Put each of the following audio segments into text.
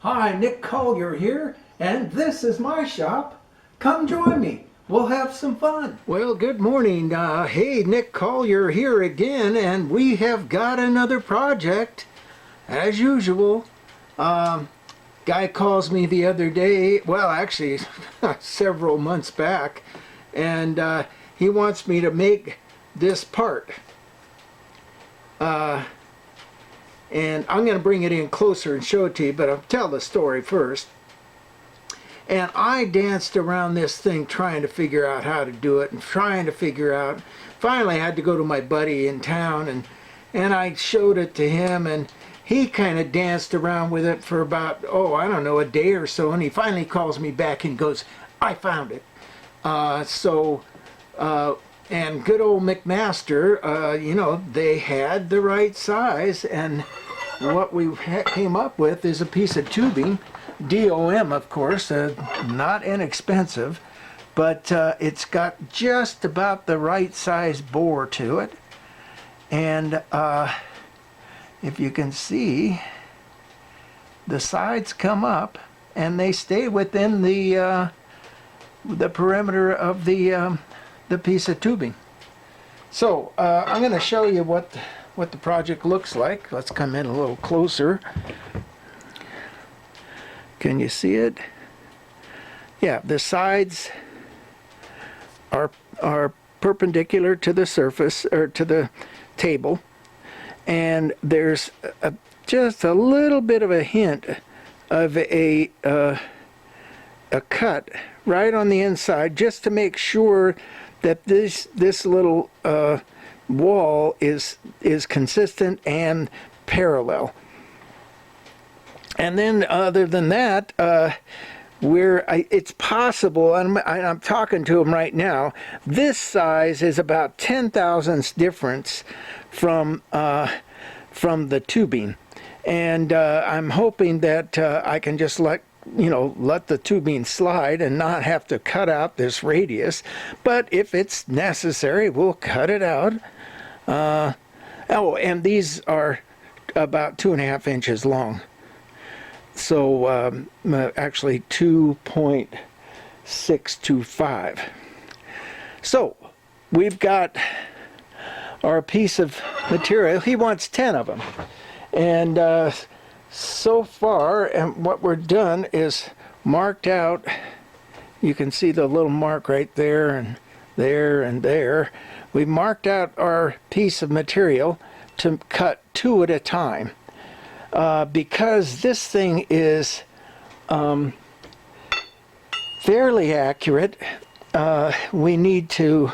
Hi, Nick Collier here, and this is my shop. Come join me. We'll have some fun. Well, good morning. Hey, Nick Collier here again, and we have got another project, as usual. Guy calls me the other day, well, actually, several months back, and he wants me to make this part. And I'm going to bring it in closer and show it to you, but I'll tell the story first. And I danced around this thing trying to figure out how to do it and trying to figure out. Finally, I had to go to my buddy in town and I showed it to him, and he kind of danced around with it for about, I don't know, a day or so, and he finally calls me back and goes, I found it. And good old McMaster, they had the right size, and what we came up with is a piece of tubing, DOM of course, not inexpensive, but it's got just about the right size bore to it, and if you can see, the sides come up and they stay within the perimeter of the piece of tubing. So I'm going to show you what the project looks like. Let's come in a little closer. Can you see it? Yeah, the sides are perpendicular to the surface, or to the table, and there's just a little bit of a hint of a cut right on the inside, just to make sure that this little wall is consistent and parallel. And then other than that, it's possible, and I'm talking to him right now, this size is about 10 thousandths difference from the tubing, and I'm hoping that I can just let the tubing slide and not have to cut out this radius, but if it's necessary, we'll cut it out. And these are about 2.5 inches long, so actually 2.625. So we've got our piece of material. He wants 10 of them, and so far, and what we're done is marked out. You can see the little mark right there and there and there. We marked out our piece of material to cut 2 at a time, because this thing is fairly accurate. We need to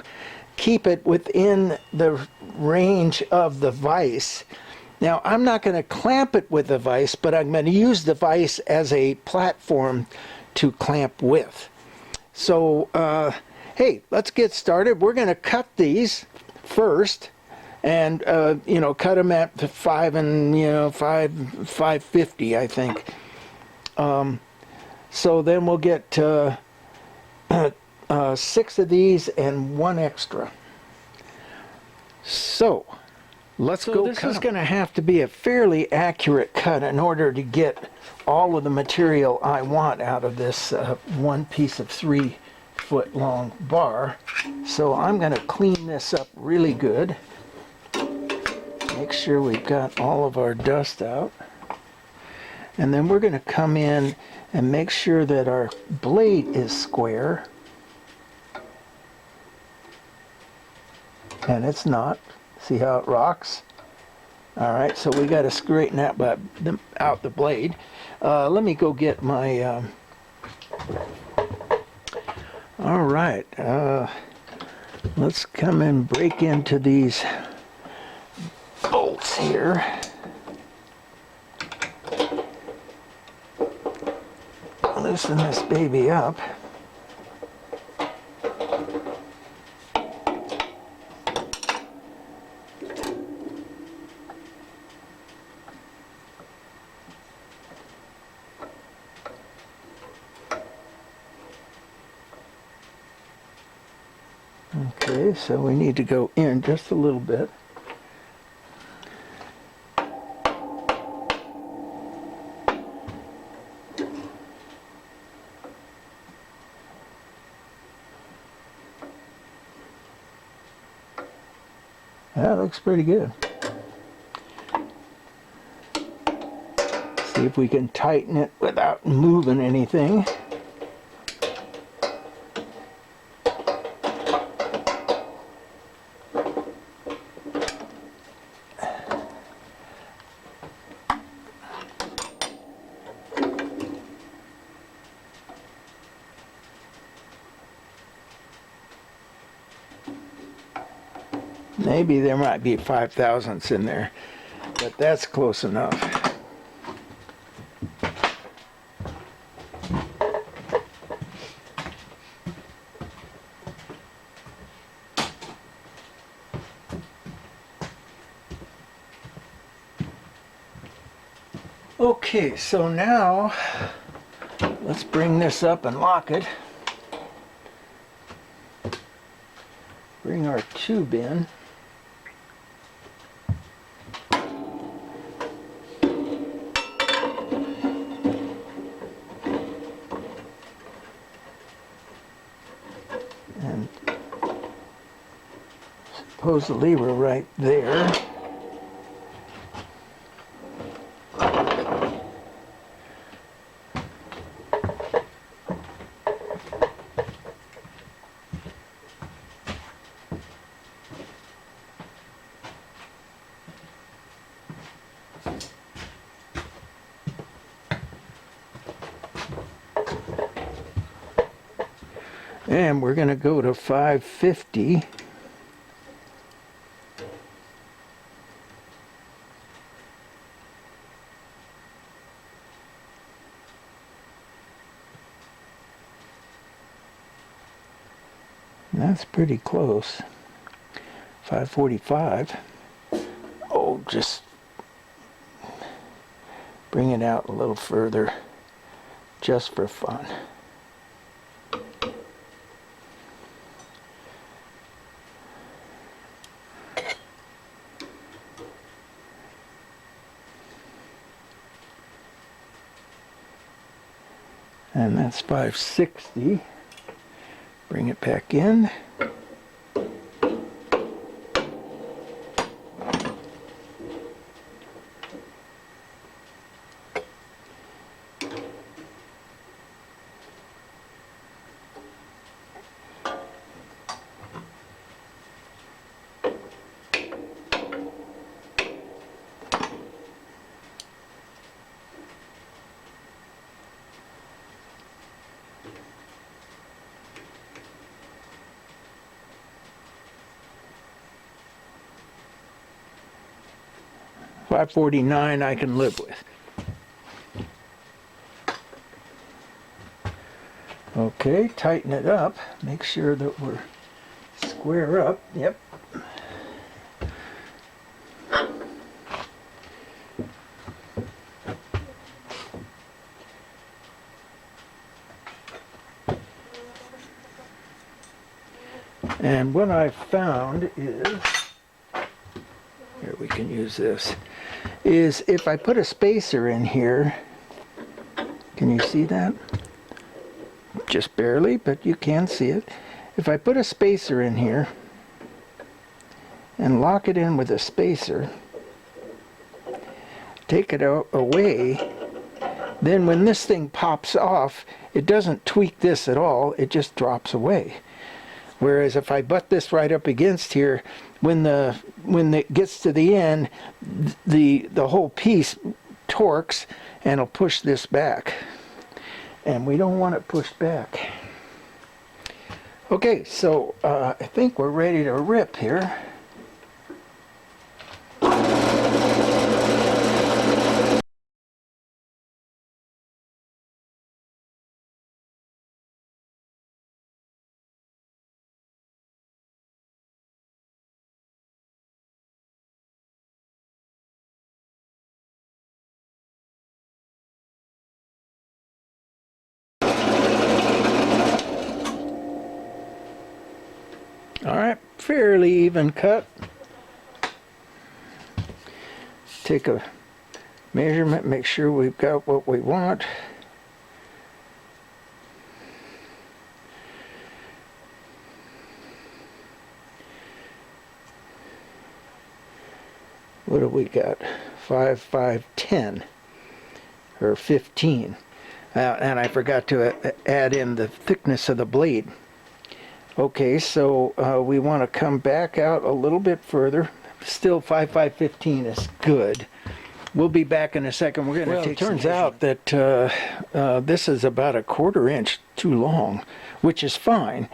keep it within the range of the vise. Now, I'm not going to clamp it with the vise, but I'm going to use the vise as a platform to clamp with. So, hey, let's get started. We're going to cut these first, and cut them at 550, I think. So then we'll get 6 of these and 1 extra. So let's go. This is going to have to be a fairly accurate cut in order to get all of the material I want out of this one piece of 3-foot long bar. So I'm going to clean this up really good. Make sure we've got all of our dust out. And then we're going to come in and make sure that our blade is square. And it's not. See how it rocks? All right, so we got to straighten out the blade. Let me go get my... all right, let's come and break into these bolts here. Loosen this baby up. Okay, so we need to go in just a little bit. That looks pretty good. See if we can tighten it without moving anything. Maybe there might be 5/1000ths in there, but that's close enough. Okay, so now let's bring this up and lock it. Bring our tube in. And pose the lever right there. And we're going to go to 550. That's pretty close. 545. Oh, just bring it out a little further just for fun. And that's 560. Bring it back in. $549 I can live with. Okay, tighten it up. Make sure that we're square up. Yep. And what I found is, here we can use this, is if I put a spacer in here, can you see that? Just barely, but you can see it. If I put a spacer in here and lock it in with a spacer, take it away, then when this thing pops off, it doesn't tweak this at all, it just drops away. Whereas if I butt this right up against here, when it gets to the end, the whole piece torques and it'll push this back. And we don't want it pushed back. Okay, so I think we're ready to rip here. All right, fairly even cut. Take a measurement, make sure we've got what we want. what do we got? 5, 5, 10, or 15. And I forgot to add in the thickness of the blade. Okay, so we want to come back out a little bit further. Still 5, 5, 15 is good. We'll be back in a second. We're going to take. It turns out that this is about a 1/4 inch too long, which is fine.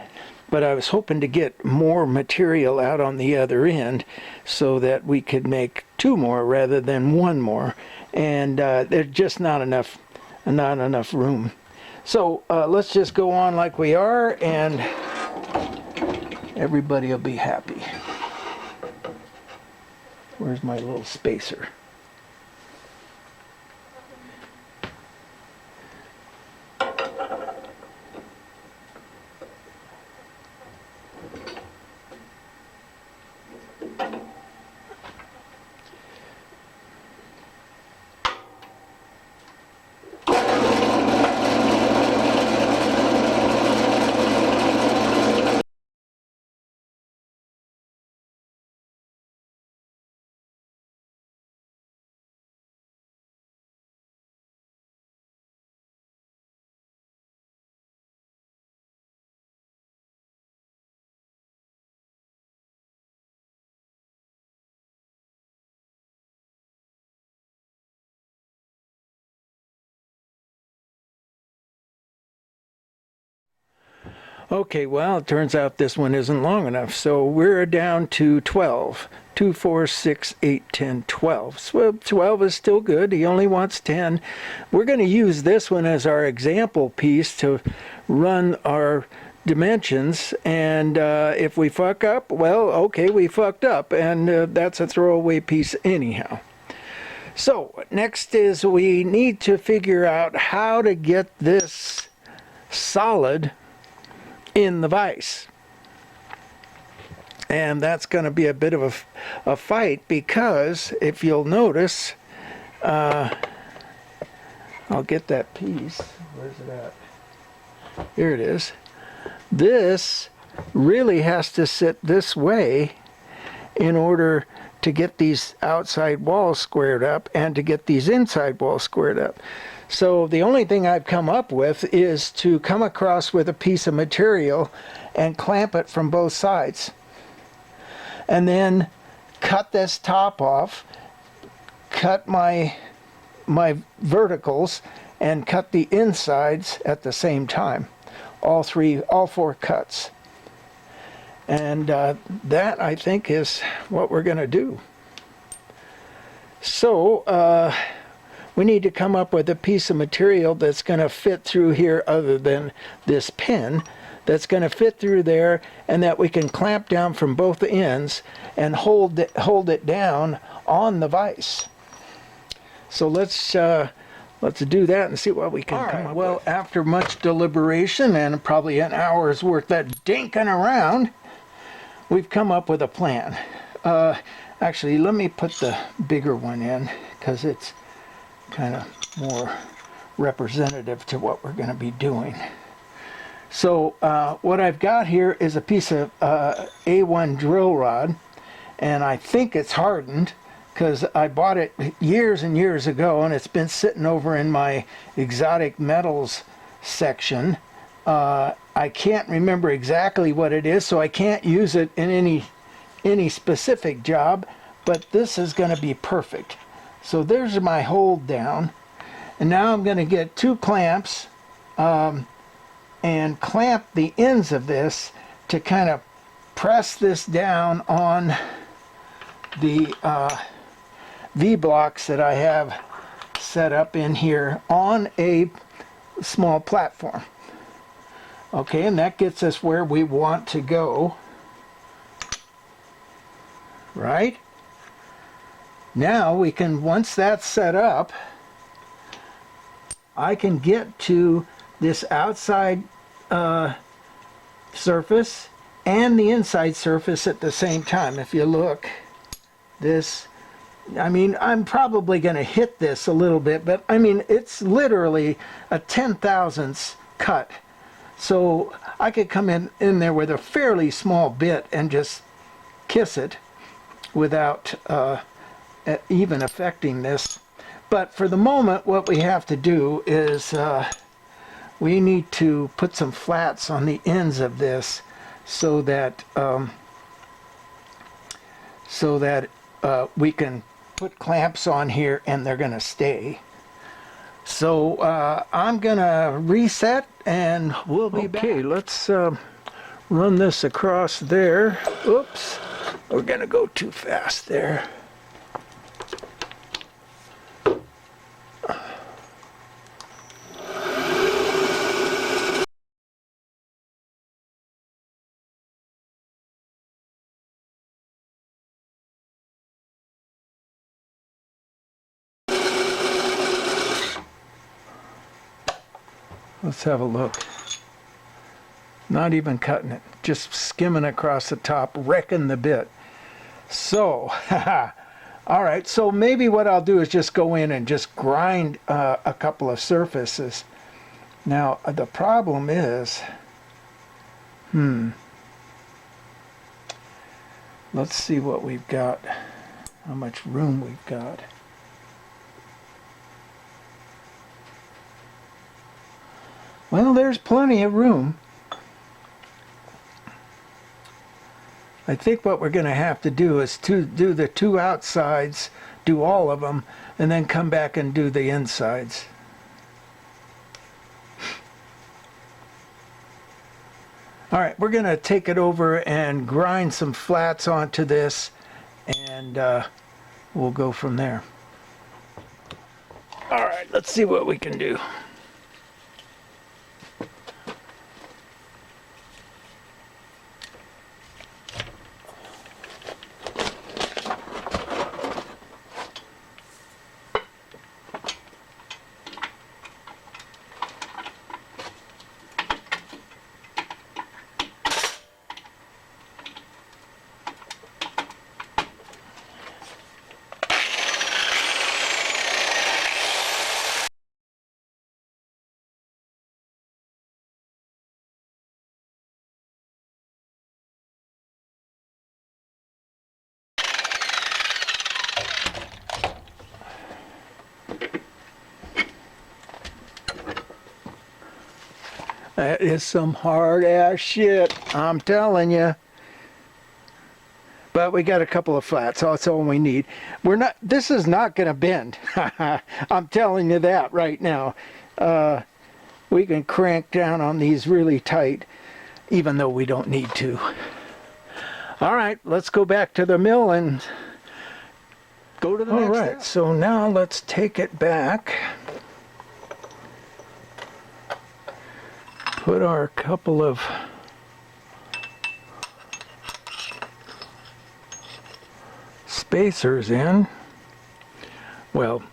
But I was hoping to get more material out on the other end so that we could make 2 more rather than 1 more. And there's just not enough room. So let's just go on like we are, and everybody will be happy. Where's my little spacer? Okay, well, it turns out this one isn't long enough, so we're down to 12. 2, 4, 6, 8, 10, 12. So 12 is still good. He only wants 10. We're going to use this one as our example piece to run our dimensions, and if we fuck up, well, okay, we fucked up, and that's a throwaway piece anyhow. So next is we need to figure out how to get this solid in the vise, and that's going to be a bit of a fight, because if you'll notice, I'll get that piece. Where's it at? Here it is. This really has to sit this way in order to get these outside walls squared up and to get these inside walls squared up. So the only thing I've come up with is to come across with a piece of material and clamp it from both sides. And then cut this top off, cut my verticals, and cut the insides at the same time. All 4 cuts. And that, I think, is what we're going to do. So we need to come up with a piece of material that's going to fit through here other than this pin, that's going to fit through there, and that we can clamp down from both ends and hold it down on the vise. So let's do that and see what we can come up with. Well, after much deliberation and probably an hour's worth of dinking around, we've come up with a plan. Actually, let me put the bigger one in, because it's kind of more representative to what we're going to be doing. So what I've got here is a piece of A1 drill rod, and I think it's hardened because I bought it years and years ago, and it's been sitting over in my exotic metals section. I can't remember exactly what it is, so I can't use it in any specific job, but this is going to be perfect. So there's my hold down, and now I'm going to get 2 clamps and clamp the ends of this to kind of press this down on the V-blocks that I have set up in here on a small platform. Okay, and that gets us where we want to go, right? Now we can, once that's set up, I can get to this outside surface and the inside surface at the same time. If you look, this, I mean, I'm probably going to hit this a little bit, but I mean, it's literally a 10,000ths cut. So I could come in there with a fairly small bit and just kiss it without even affecting this. But for the moment, what we have to do is we need to put some flats on the ends of this so that we can put clamps on here and they're going to stay. So I'm going to reset and we'll be back. Okay, let's run this across there. Oops, we're going to go too fast there. Let's have a look. Not even cutting it, just skimming across the top, wrecking the bit. So, all right, so maybe what I'll do is just go in and just grind a couple of surfaces. Now, the problem is, let's see what we've got, how much room we've got. Well, there's plenty of room. I think what we're going to have to do is to do the two outsides, do all of them, and then come back and do the insides. All right, we're going to take it over and grind some flats onto this, and we'll go from there. All right, let's see what we can do. That is some hard ass shit, I'm telling you. But we got a couple of flats, so that's all we need. This is not going to bend. I'm telling you that right now. We can crank down on these really tight, even though we don't need to. All right, let's go back to the mill and go to the next step. So now let's take it back. Put our couple of spacers in. Well,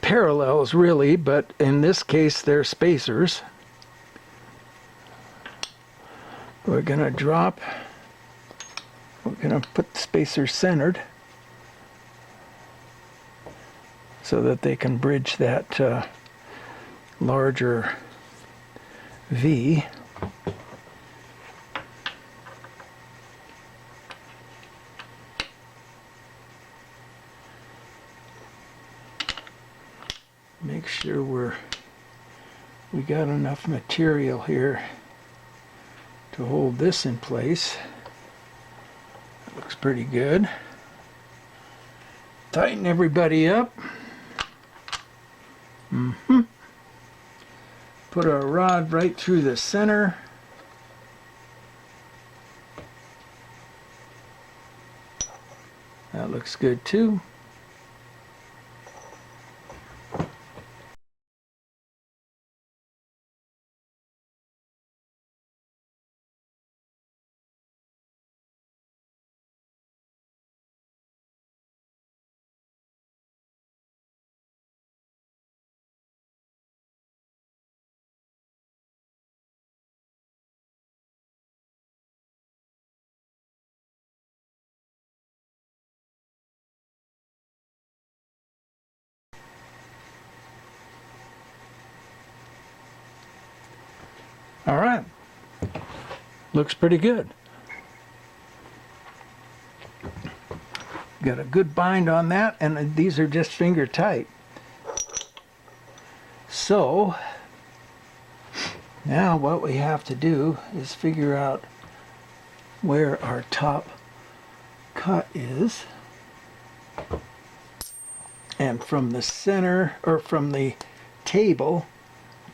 parallels really, but in this case they're spacers. We're going to put the spacers centered so that they can bridge that larger V. Make sure we got enough material here to hold this in place. That looks pretty good. Tighten everybody up. Put our rod right through the center. That looks good too. All right, looks pretty good. Got a good bind on that, and these are just finger tight. So now what we have to do is figure out where our top cut is. And from the center, or from the table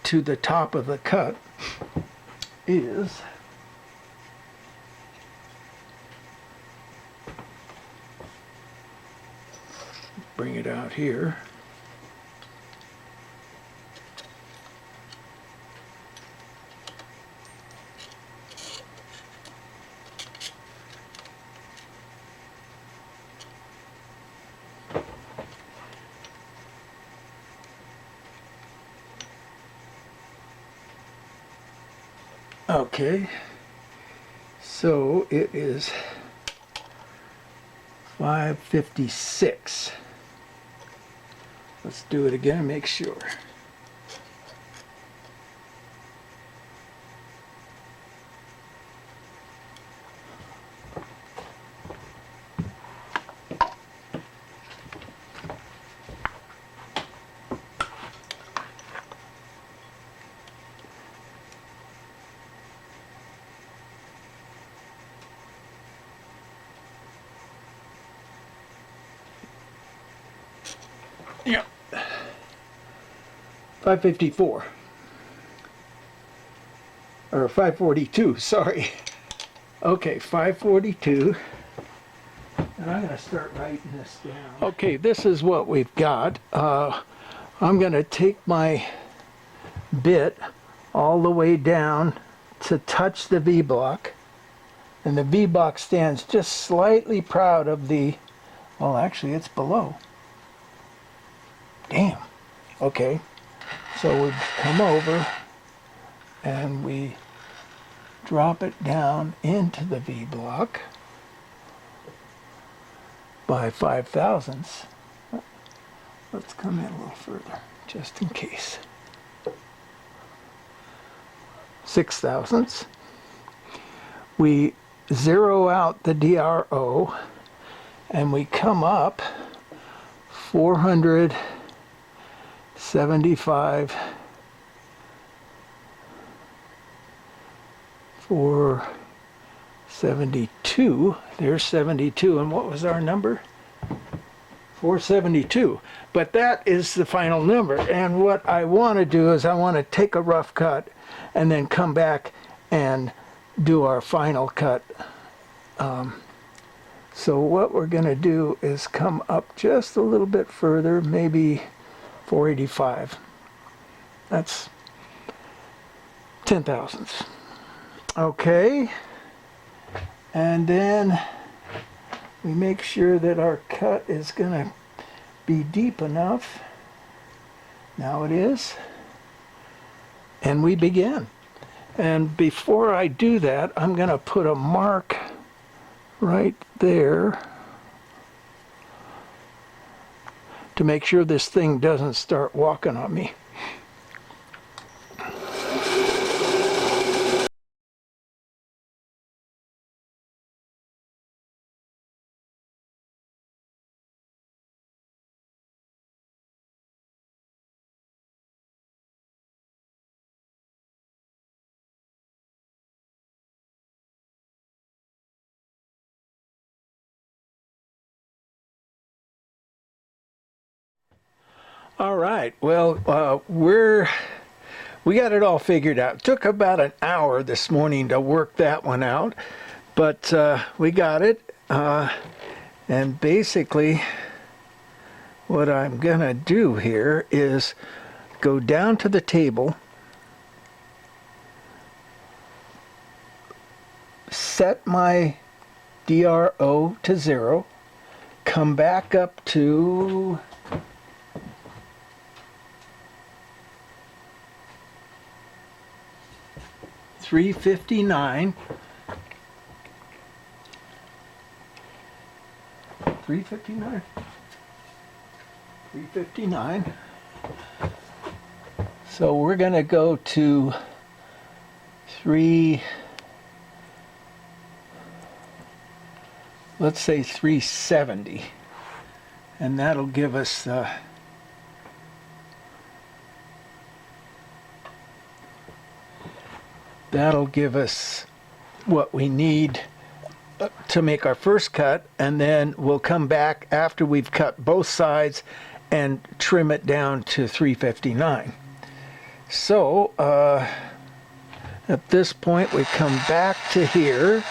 to the top of the cut is bring it out here. Okay, so it is 556. Let's do it again and make sure. Yeah. 554. Or 542, sorry. Okay, 542. And I'm going to start writing this down. Okay, this is what we've got. I'm going to take my bit all the way down to touch the V-block. And the V-block stands just slightly proud of the, well, actually it's below. Damn. Okay. So we come over and we drop it down into the V-block by 5 thousandths. Let's come in a little further, just in case. 6 thousandths. We zero out the DRO and we come up 475, 472. There's 72. And what was our number? 472. But that is the final number. And what I want to do is I want to take a rough cut and then come back and do our final cut. So what we're going to do is come up just a little bit further, maybe 485. That's 10 thousandths. Okay. And then we make sure that our cut is going to be deep enough. Now it is. And we begin. And before I do that, I'm going to put a mark right there to make sure this thing doesn't start walking on me. All right, well, we got it all figured out. It took about an hour this morning to work that one out, but we got it. And basically, what I'm gonna do here is go down to the table, set my DRO to 0, come back up to 359. 359. 359. So we're going to go to 3. let's say 370, and that'll give us what we need to make our first cut, and then we'll come back after we've cut both sides and trim it down to 359. So at this point we come back to here,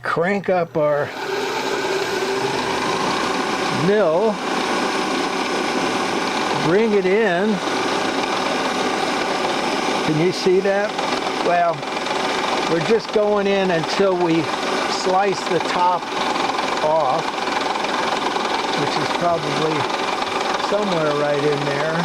crank up our mill, bring it in. Can you see that? Well, we're just going in until we slice the top off, which is probably somewhere right in there.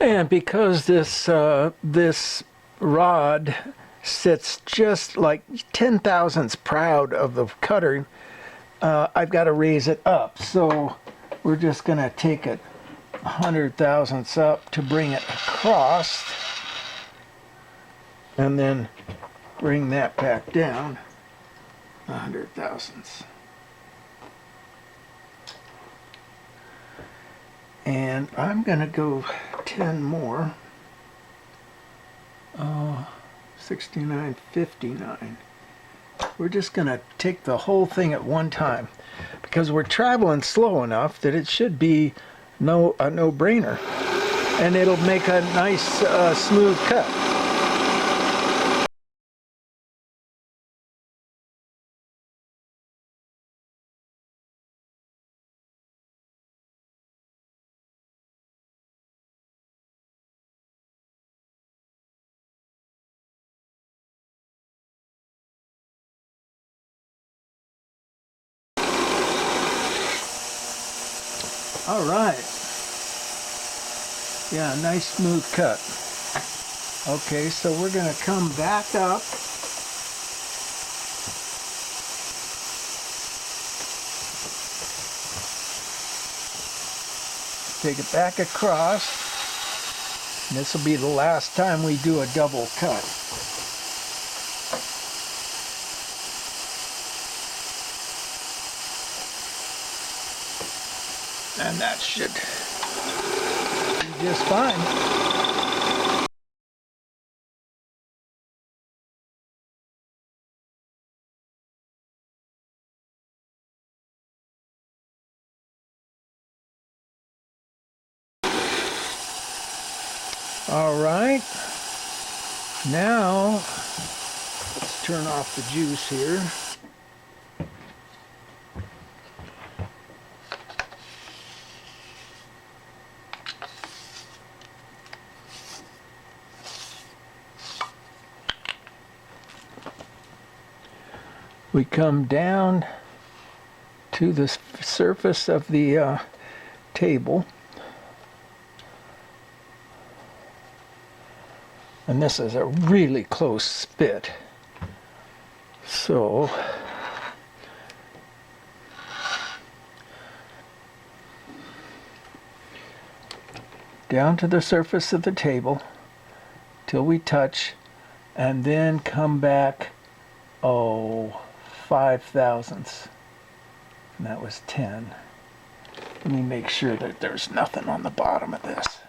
And because this rod sits just like 10 thousandths proud of the cutter, I've got to raise it up. So we're just going to take it 100 thousandths up to bring it across, and then bring that back down 100 thousandths. And I'm going to go 10 more. 69.59. We're just going to take the whole thing at one time because we're traveling slow enough that it should be a no-brainer. And it'll make a nice smooth cut. All right. Yeah, nice smooth cut. Okay, so we're going to come back up. Take it back across. And this will be the last time we do a double cut. And that should be just fine. All right. Now, let's turn off the juice here. We come down to the surface of the table, and this is a really close spit, so down to the surface of the table till we touch, and then come back 5 thousandths, and that was 10. Let me make sure that there's nothing on the bottom of this.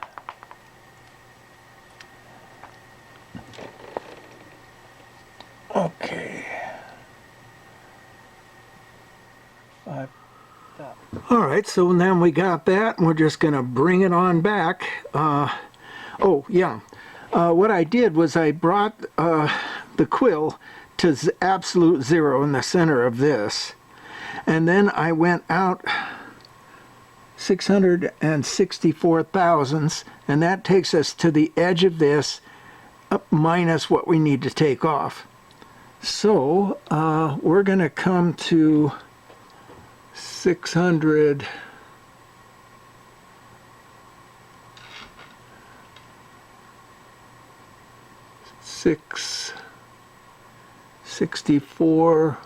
Okay. 5. All right, so then we got that, and we're just going to bring it on back. Oh, yeah. What I did was I brought the quill to absolute 0 in the center of this. And then I went out 664 thousandths, and that takes us to the edge of this minus what we need to take off. So we're going to come to 600. 664,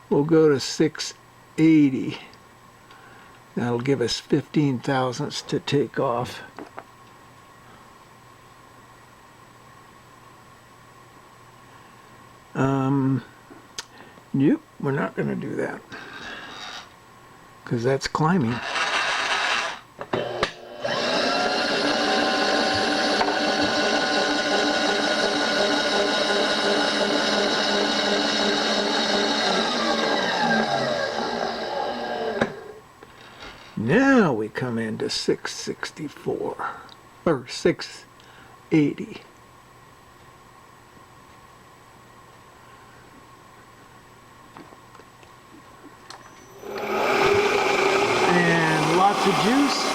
we'll go to 680. That'll give us 15 thousandths to take off. Nope, we're not going to do that because that's climbing. Now we come into 664 or 680. And lots of juice.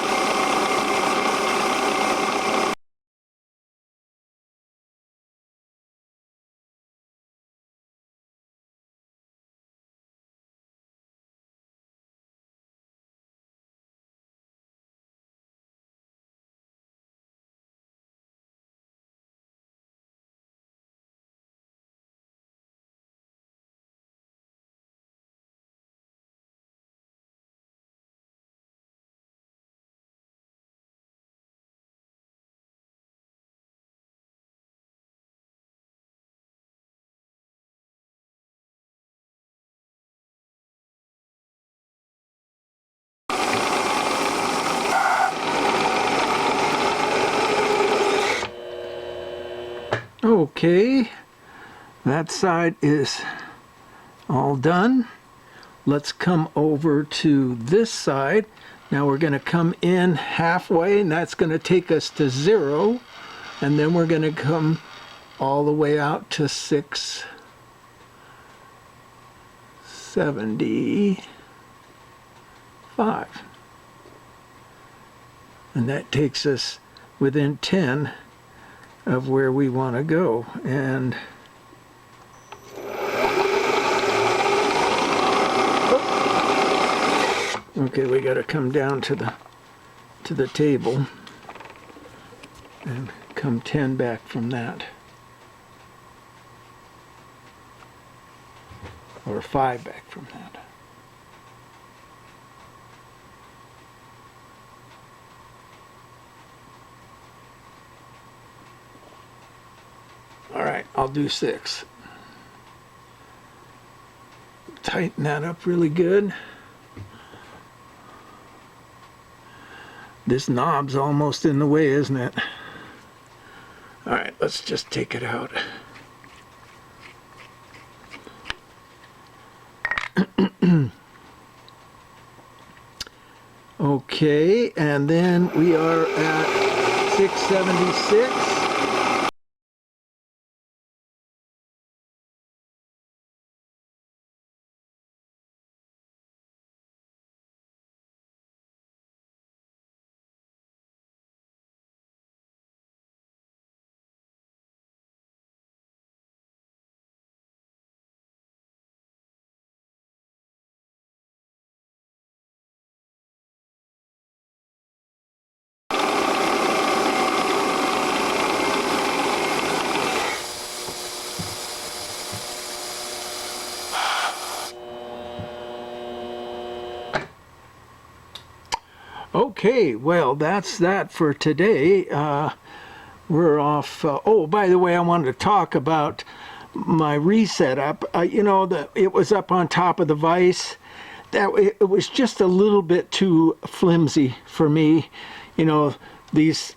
Okay, that side is all done. Let's come over to this side. Now we're going to come in halfway, and that's going to take us to 0. And then we're going to come all the way out to 675. And that takes us within 10 of where we want to go. And okay, we got to come down to the table and come 10 back from that, or 5 back from that. All right, I'll do 6. Tighten that up really good. This knob's almost in the way, isn't it? All right, let's just take it out. Okay, and then we are at 676. Okay, well, that's that for today. We're off. Oh, by the way, I wanted to talk about my resetup. You know, it was up on top of the vise. It was just a little bit too flimsy for me. You know, these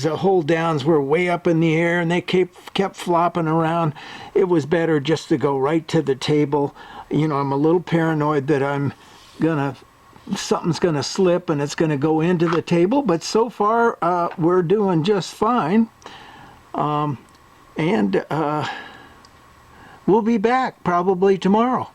hold downs were way up in the air and they kept flopping around. It was better just to go right to the table. You know, I'm a little paranoid that something's gonna slip and it's gonna go into the table, but so far we're doing just fine. And we'll be back probably tomorrow.